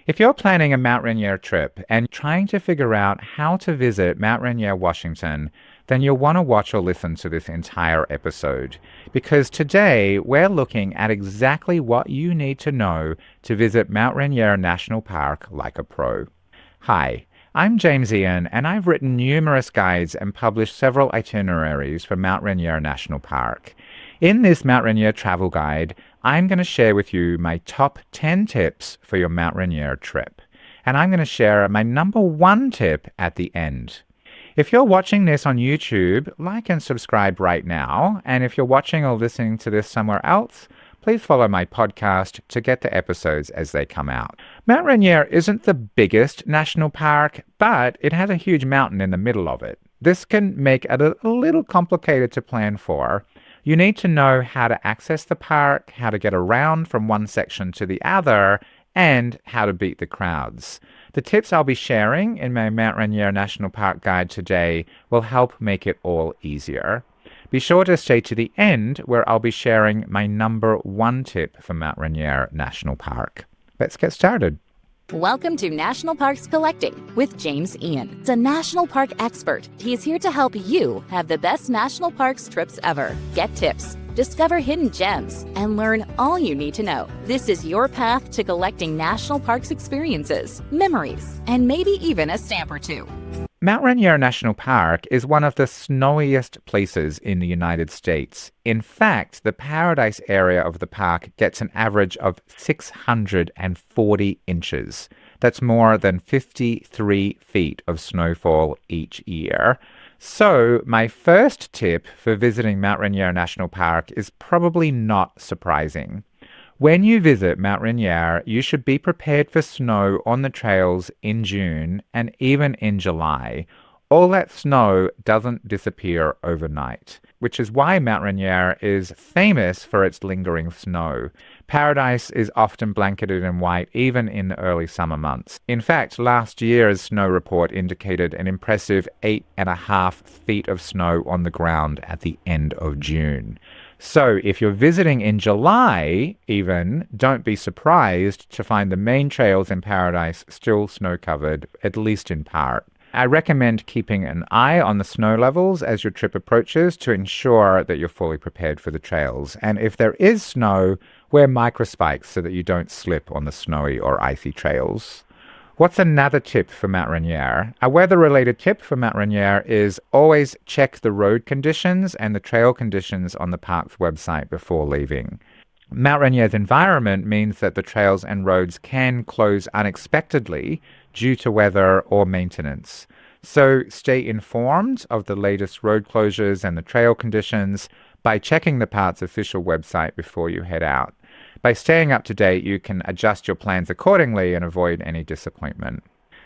If you're planning a Mount Rainier trip and trying to figure out how to visit Mount Rainier, Washington, then you'll want to watch or listen to this entire episode. Because today we're looking at exactly what you need to know to visit Mount Rainier National Park like a pro. Hi, I'm James Ian, and I've written numerous guides and published several itineraries for Mount Rainier National Park. In this Mount Rainier travel guide, I'm going to share with you my top 10 tips for your Mount Rainier trip. And I'm going to share my number one tip at the end. If you're watching this on YouTube, like and subscribe right now. And if you're watching or listening to this somewhere else, please follow my podcast to get the episodes as they come out. Mount Rainier isn't the biggest national park, but it has a huge mountain in the middle of it. This can make it a little complicated to plan for. You need to know how to access the park, how to get around from one section to the other, and how to beat the crowds. The tips I'll be sharing in my Mount Rainier National Park guide today will help make it all easier. Be sure to stay to the end where I'll be sharing my number one tip for Mount Rainier National Park. Let's get started. Welcome to National Parks Collecting with James Ian. He's a national park expert. He's here to help you have the best national parks trips ever. Get tips, discover hidden gems, and learn all you need to know. This is your path to collecting national parks experiences, memories, and maybe even a stamp or two. Mount Rainier National Park is one of the snowiest places in the United States. In fact, the Paradise area of the park gets an average of 640 inches. That's more than 53 feet of snowfall each year. So, my first tip for visiting Mount Rainier National Park is probably not surprising. When you visit Mount Rainier, you should be prepared for snow on the trails in June and even in July. All that snow doesn't disappear overnight, which is why Mount Rainier is famous for its lingering snow. Paradise is often blanketed in white even in the early summer months. In fact, last year's snow report indicated an impressive 8.5 feet of snow on the ground at the end of June. So if you're visiting in July even, don't be surprised to find the main trails in Paradise still snow-covered, at least in part. I recommend keeping an eye on the snow levels as your trip approaches to ensure that you're fully prepared for the trails. And if there is snow, wear microspikes so that you don't slip on the snowy or icy trails. What's another tip for Mount Rainier? A weather-related tip for Mount Rainier is always check the road conditions and the trail conditions on the park's website before leaving. Mount Rainier's environment means that the trails and roads can close unexpectedly due to weather or maintenance. So stay informed of the latest road closures and the trail conditions by checking the park's official website before you head out. By staying up to date, you can adjust your plans accordingly and avoid any disappointment.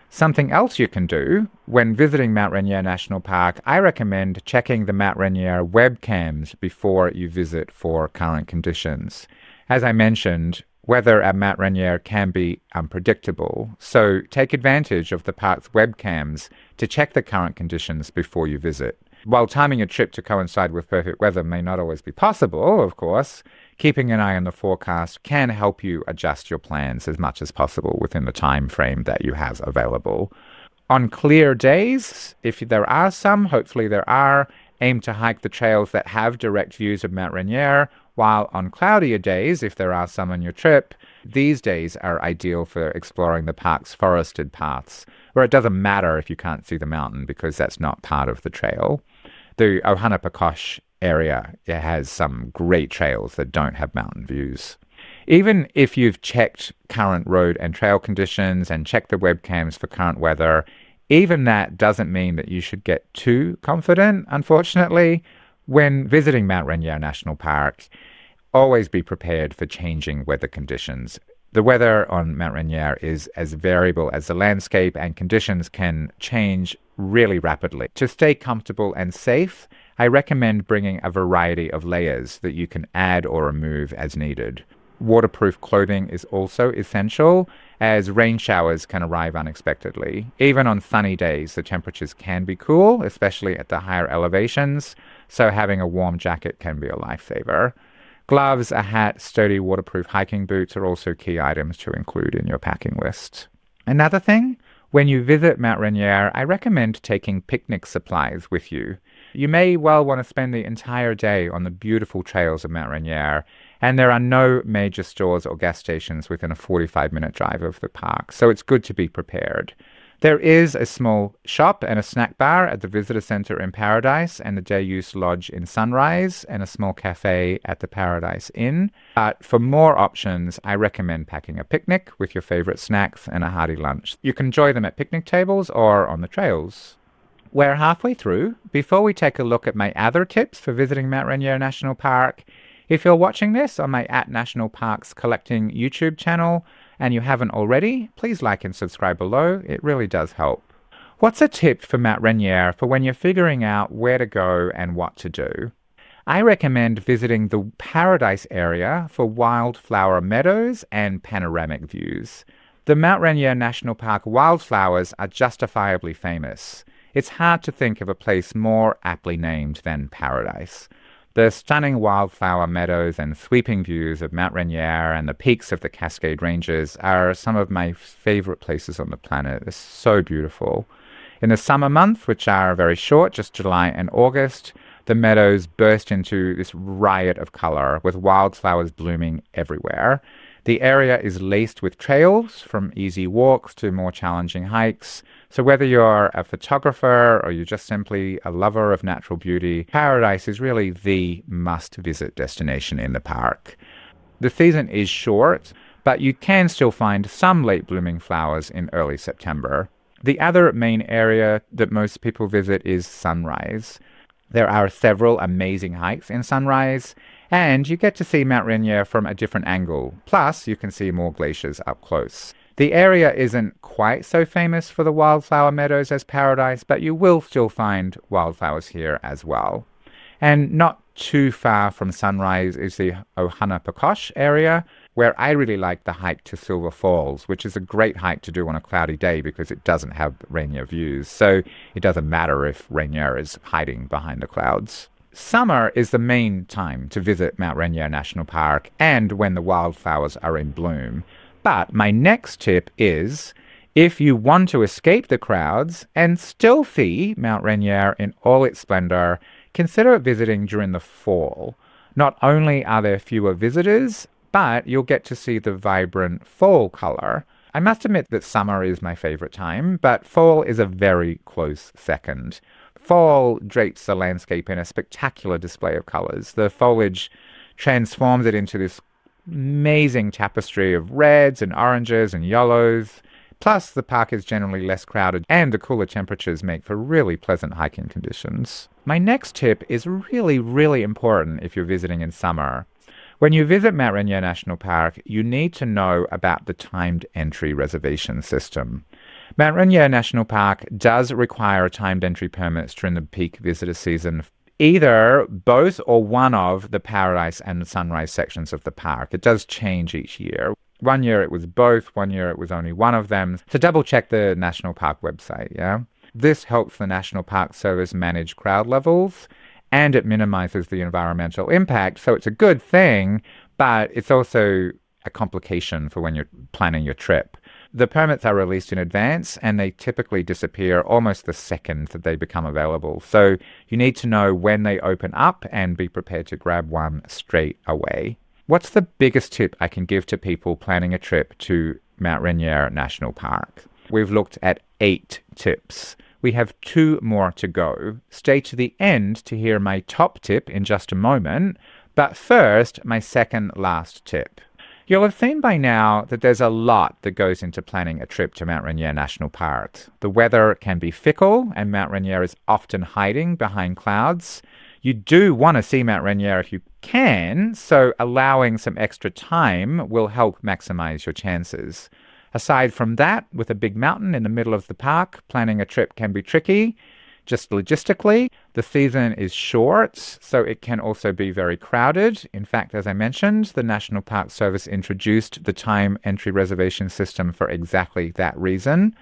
Something else you can do when visiting Mount Rainier National Park, I recommend checking the Mount Rainier Webcams before you visit for current conditions. As I mentioned, weather at Mount Rainier can be unpredictable, so take advantage of the park's webcams to check the current conditions before you visit. While timing a trip to coincide with perfect weather may not always be possible, of course, keeping an eye on the forecast can help you adjust your plans as much as possible within the time frame that you have available. On clear days, if there are some, hopefully there are, aim to hike the trails that have direct views of Mount Rainier, while on cloudier days, if there are some on your trip, these days are ideal for exploring the park's forested paths, where it doesn't matter if you can't see the mountain because that's not part of the trail. The Ohanapekosh area has some great trails that don't have mountain views. Even if you've checked current road and trail conditions and checked the webcams for current weather, even that doesn't mean that you should get too confident, unfortunately. When visiting Mount Rainier National Park, always be prepared for changing weather conditions. The weather on Mount Rainier is as variable as the landscape, and conditions can change really rapidly. To stay comfortable and safe, I recommend bringing a variety of layers that you can add or remove as needed. Waterproof clothing is also essential, as rain showers can arrive unexpectedly. Even on sunny days, the temperatures can be cool, especially at the higher elevations, so having a warm jacket can be a lifesaver. Gloves, a hat, sturdy waterproof hiking boots are also key items to include in your packing list. Another thing, when you visit Mount Rainier, I recommend taking picnic supplies with you. You may well want to spend the entire day on the beautiful trails of Mount Rainier, and there are no major stores or gas stations within a 45-minute drive of the park, so it's good to be prepared. There is a small shop and a snack bar at the Visitor Center in Paradise and the Day-Use Lodge in Sunrise and a small cafe at the Paradise Inn. But for more options, I recommend packing a picnic with your favorite snacks and a hearty lunch. You can enjoy them at picnic tables or on the trails. We're halfway through. Before we take a look at my other tips for visiting Mount Rainier National Park, if you're watching this on my @National Parks Collecting YouTube channel and you haven't already, please like and subscribe below. It really does help. What's a tip for Mount Rainier for when you're figuring out where to go and what to do? I recommend visiting the Paradise area for wildflower meadows and panoramic views. The Mount Rainier National Park wildflowers are justifiably famous. It's hard to think of a place more aptly named than Paradise. The stunning wildflower meadows and sweeping views of Mount Rainier and the peaks of the Cascade Ranges are some of my favorite places on the planet. It's so beautiful. In the summer months, which are very short, just July and August, the meadows burst into this riot of color with wildflowers blooming everywhere. The area is laced with trails, from easy walks to more challenging hikes. So whether you're a photographer or you're just simply a lover of natural beauty, Paradise is really the must-visit destination in the park. The season is short, but you can still find some late-blooming flowers in early September. The other main area that most people visit is Sunrise. There are several amazing hikes in Sunrise, and you get to see Mount Rainier from a different angle. Plus, you can see more glaciers up close. The area isn't quite so famous for the wildflower meadows as Paradise, but you will still find wildflowers here as well. And not too far from Sunrise is the Ohana area, where I really like the hike to Silver Falls, which is a great hike to do on a cloudy day because it doesn't have Rainier views. So it doesn't matter if Rainier is hiding behind the clouds. Summer is the main time to visit Mount Rainier National Park and when the wildflowers are in bloom. But my next tip is, if you want to escape the crowds and still see Mount Rainier in all its splendor, consider visiting during the fall. Not only are there fewer visitors, but you'll get to see the vibrant fall color. I must admit that summer is my favorite time, but fall is a very close second. Fall drapes the landscape in a spectacular display of colors. The foliage transforms it into this amazing tapestry of reds and oranges and yellows. Plus, the park is generally less crowded and the cooler temperatures make for really pleasant hiking conditions. My next tip is really, really important if you're visiting in summer. When you visit Mount Rainier National Park, you need to know about the timed entry reservation system. Mount Rainier National Park does require timed entry permits during the peak visitor season, either both or one of the Paradise and Sunrise sections of the park. It does change each year. One year it was both, one year it was only one of them. So double check the National Park website, yeah? This helps the National Park Service manage crowd levels, and it minimizes the environmental impact. So it's a good thing, but it's also a complication for when you're planning your trip. The permits are released in advance and they typically disappear almost the second that they become available. So you need to know when they open up and be prepared to grab one straight away. What's the biggest tip I can give to people planning a trip to Mount Rainier National Park? We've looked at 8 tips. We have 2 more to go. Stay to the end to hear my top tip in just a moment. But first, my second last tip. You'll have seen by now that there's a lot that goes into planning a trip to Mount Rainier National Park. The weather can be fickle, and Mount Rainier is often hiding behind clouds. You do want to see Mount Rainier if you can, so allowing some extra time will help maximize your chances. Aside from that, with a big mountain in the middle of the park, planning a trip can be tricky. Just logistically, the season is short, so it can also be very crowded. In fact, as I mentioned, the National Park Service introduced the time entry reservation system for exactly that reason.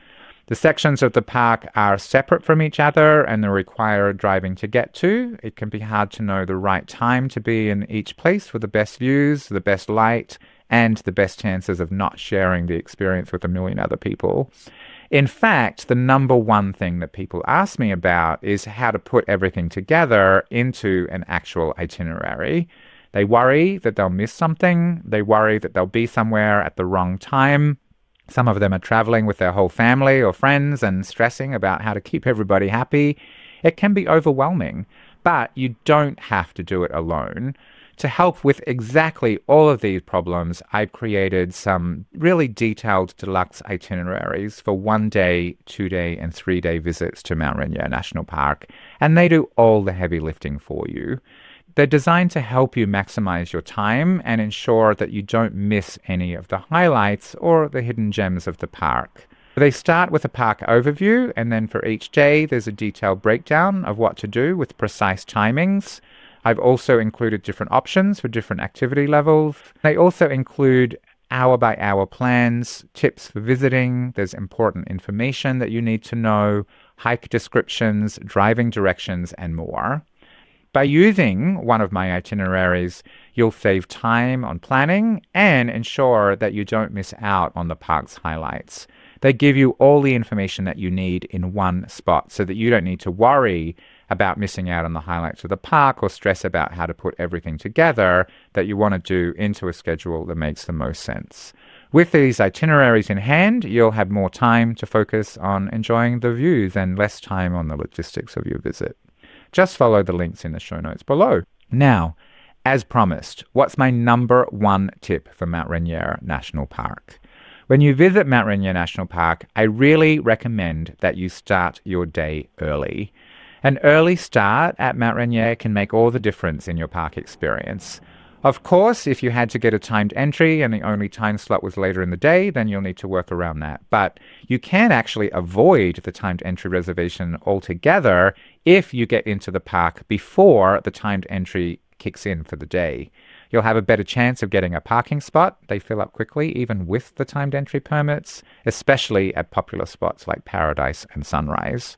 The sections of the park are separate from each other and they require driving to get to. It can be hard to know the right time to be in each place for the best views, the best light, and the best chances of not sharing the experience with a million other people. In fact, the number one thing that people ask me about is how to put everything together into an actual itinerary. They worry that they'll miss something. They worry that they'll be somewhere at the wrong time. Some of them are traveling with their whole family or friends and stressing about how to keep everybody happy. It can be overwhelming, but you don't have to do it alone. To help with exactly all of these problems, I've created some really detailed deluxe itineraries for 1-day, 2-day, and 3-day visits to Mount Rainier National Park, and they do all the heavy lifting for you. They're designed to help you maximize your time and ensure that you don't miss any of the highlights or the hidden gems of the park. They start with a park overview, and then for each day, there's a detailed breakdown of what to do with precise timings. I've also included different options for different activity levels. They also include hour-by-hour plans, tips for visiting, there's important information that you need to know, hike descriptions, driving directions, and more. By using one of my itineraries, you'll save time on planning and ensure that you don't miss out on the park's highlights. They give you all the information that you need in one spot so that you don't need to worry about missing out on the highlights of the park or stress about how to put everything together that you want to do into a schedule that makes the most sense. With these itineraries in hand, you'll have more time to focus on enjoying the views and less time on the logistics of your visit. Just follow the links in the show notes below. Now, as promised, what's my number one tip for Mount Rainier National Park? When you visit Mount Rainier National Park, I really recommend that you start your day early. An early start at Mount Rainier can make all the difference in your park experience. Of course, if you had to get a timed entry and the only time slot was later in the day, then you'll need to work around that. But you can actually avoid the timed entry reservation altogether if you get into the park before the timed entry kicks in for the day. You'll have a better chance of getting a parking spot. They fill up quickly, even with the timed entry permits, especially at popular spots like Paradise and Sunrise.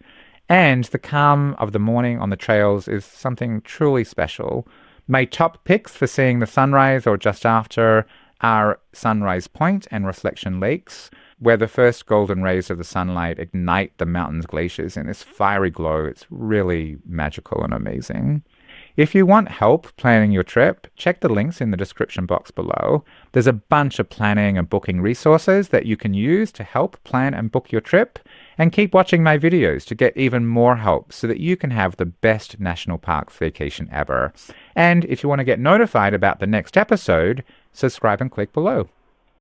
And the calm of the morning on the trails is something truly special. My top picks for seeing the sunrise or just after are Sunrise Point and Reflection Lakes, where the first golden rays of the sunlight ignite the mountain's glaciers in this fiery glow. It's really magical and amazing. If you want help planning your trip, check the links in the description box below. There's a bunch of planning and booking resources that you can use to help plan and book your trip. And keep watching my videos to get even more help so that you can have the best national parks vacation ever. And if you want to get notified about the next episode, subscribe and click below.